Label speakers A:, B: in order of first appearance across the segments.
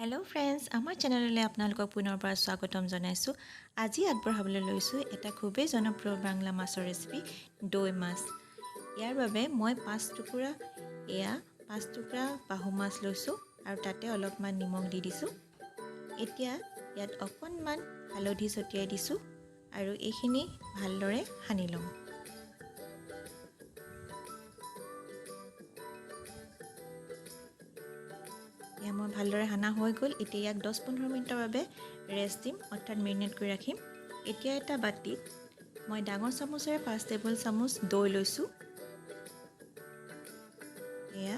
A: Hello friends आमार चेनेलले आपनालोকক पुनरबार स्वागतम जनाइछु। আজি আগবঢ়াবলৈ লৈছো এটা খুবেই জনপ্ৰিয় বাংলা মাছৰ ৰেচিপি দৈ মাছ। ইয়াৰ বাবে মই 5 টুকুৰা বাহু মাছ লৈছো আৰু তাতে অলপমান নিমখ দি দিছো। এতিয়া ইয়াত অকণমান হালধি ছটিয়াই দিছো আৰু এইখিনি ভালদৰে সানি লম। মই ভালদৰে হানা হৈ গ'ল। এতিয়া ইয়াক 10-15 মিনিটৰ বাবে ৰেষ্ট দিম, অৰ্থাৎ মেৰিনেট কৰি ৰাখিম। এতিয়া এটা বাটিত মই ডাঙৰ চামুচেৰে 5 টেবুল চামুচ দৈ লৈছো। এয়া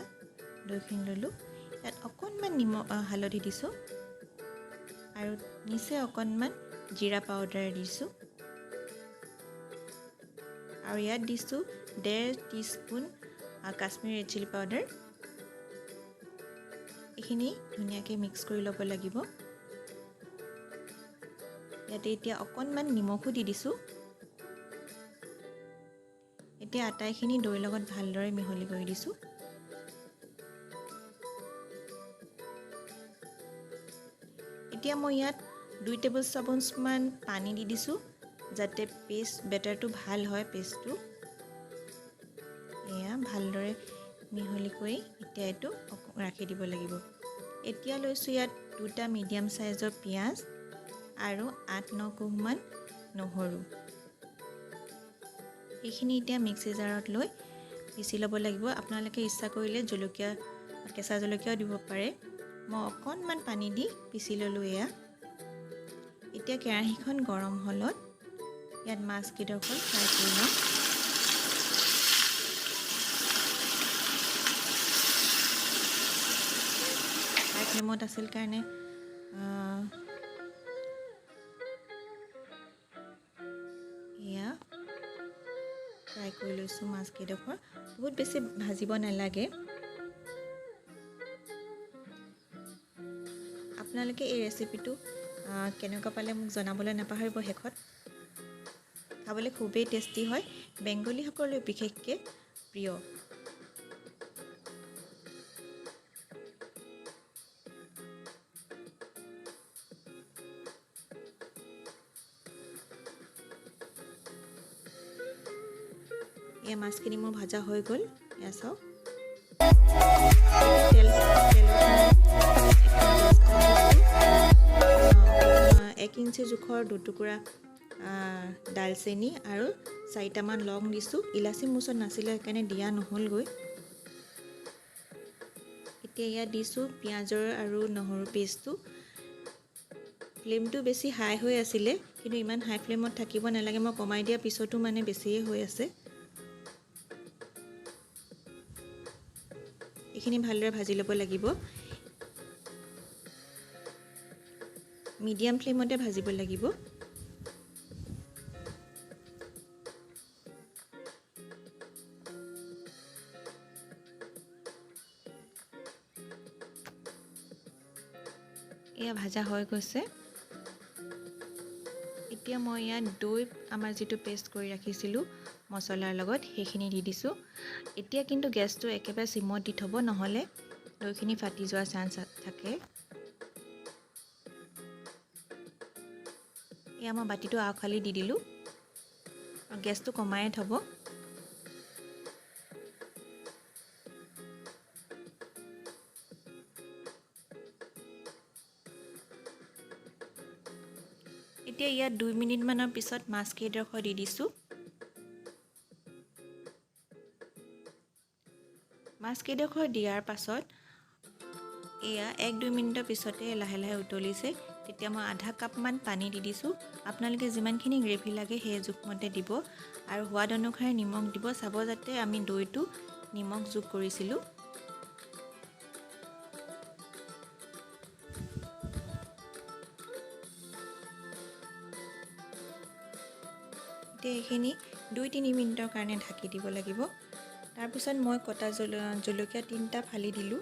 A: দৈখিনি ললো। ইয়াত অকণমান হালধি দিছো আৰু নিচে অকণমান জিৰা পাউডাৰ দিছো আৰু ইয়াত দিছো 1.5 teaspoon Kashmiri red chilli powder. এইখিনি ধুনীয়াকৈ মিক্স কৰি ল'ব লাগিব। ইয়াতে এতিয়া অকণমান নিমখো দি দিছো। এতিয়া আটাইখিনি দৈৰ লগত ভালদৰে মিহলি কৰি দিছো। এতিয়া মই ইয়াত 2 টেবুল চামুচ মান পানী দি দিছো যাতে বেটাৰটো ভাল হয় পেষ্টটো। এয়া ভালদৰে মিহলি কৰি এতিয়া এটো ৰাখি দিব লাগিব। এতিয়া লৈছো ইয়াত 2টা মিডিয়াম সাইজৰ পিয়াজ আৰু 8-9 কোহমান নহৰু। এইখিনি এতিয়া মিক্সি জাৰত লৈ পিছি ল'ব লাগিব। আপোনালোকে ইচ্ছা কৰিলে কেঁচা জলকীয়াও দিব পাৰে। মই অকণমান পানী দি পিছি ললো। এয়া এতিয়া কেৰাহীখন গৰম হলত ইয়াত মাছ কিডোখৰ ফ্ৰাই কৰি লম। হাই ফ্লেমত আছিল কাৰণে এয়া ফ্ৰাই কৰি লৈছো মাছ কিডোখৰ। বহুত বেছি ভাজিব নালাগে। আপোনালোকে এই ৰেচিপিটো কেনেকুৱা পালে মোক জনাবলৈ নাপাহৰিব। শেষত খাবলৈ খুবেই টেষ্টি হয়, বেংগলীসকলৰ বিশেষকৈ প্ৰিয়। এই মাছখিনি মোৰ ভাজা হৈ গ'ল। এয়া চাওক। তেল 1 ইঞ্চি জোখৰ 2 টুকুৰা দালচেনি আৰু 4টামান লং দিছো। ইলাচি মুছত নাছিলে সেইকাৰণে দিয়া নহলগৈ। এতিয়া ইয়াত দিছো পিঁয়াজৰ আৰু নহৰু পেষ্টটো। ফ্লেমটো বেছি হাই হৈ আছিলে, কিন্তু ইমান হাই ফ্লেমত থাকিব নালাগে। মই কমাই দিয়া পিছতো মানে বেছিয়ে হৈ আছে। এইখিনি ভালদৰে ভাজি ল'ব লাগিব। মিডিয়াম ফ্লেমতে ভাজিব লাগিব। এয়া ভাজা হৈ গৈছে। এতিয়া মই ইয়াত দৈ আমাৰ যিটো পেষ্ট কৰি ৰাখিছিলো মছলাৰ লগত সেইখিনি দি দিছো। এতিয়া কিন্তু গেছটো একেবাৰে সিমত দি থব, নহলে দৈখিনি ফাটি যোৱাৰ চান্স থাকে। এয়া মই বাটিটো আওখালি দি দিলো আৰু গেছটো কমাই থব। এতিয়া ইয়াত 2 মিনিট মানৰ পিছত মাছ কেইডোখৰ দি দিছো। মাছ কেইডোখৰ দিয়াৰ পাছত এয়া 1-2 মিনিটৰ পিছতে লাহে লাহে উতলিছে। তেতিয়া মই আধা কাপ মান পানী দি দিছো। আপোনালোকে যিমানখিনি গ্ৰেভি লাগে সেই জোখমতে দিব আৰু সোৱাদ অনুসাৰে নিমখ দিব। চাব যাতে আমি দৈটো নিমখ যোগ কৰিছিলো। এইখিনি 2-3 মিনিটৰ কাৰণে ঢাকি দিব লাগিব। তাৰ পিছত মই কটা জলকীয়া 3টা ফালি দিলো।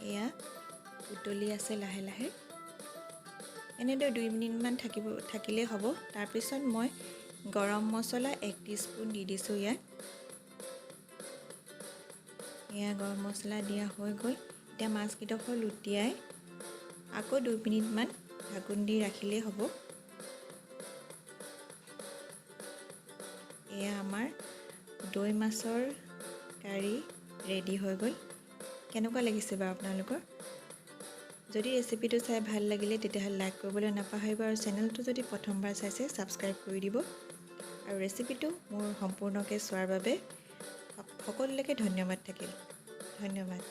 A: এয়া উতলি আছে লাহে লাহে। এনেদৰে 2 মিনিট মান থাকিলে হ'ব। তাৰ পিছত মই গৰম মছলা 1 টিস্পুন দি দিছো ইয়াত। এয়া গৰম মছলা দিয়া হৈ গ'ল। এতিয়া মাছকেইডোখৰ লুটিয়াই আকৌ 2 মিনিটমান ঢাকোন দি ৰাখিলেই হ'ব। এয়া আমাৰ দৈ মাছৰ কাৰী ৰেডি হৈ গ'ল। কেনেকুৱা লাগিছে বাৰু আপোনালোকৰ? যদি ৰেচিপিটো চাই ভাল লাগিলে তেতিয়াহ'লে লাইক কৰিবলৈ নাপাহৰিব আৰু চেনেলটো যদি প্ৰথমবাৰ চাইছে ছাবস্ক্ৰাইব কৰি দিব। আৰু ৰেচিপিটো মোৰ সম্পূৰ্ণকৈ চোৱাৰ বাবে সকলোলৈকে ধন্যবাদ থাকিল। ধন্যবাদ।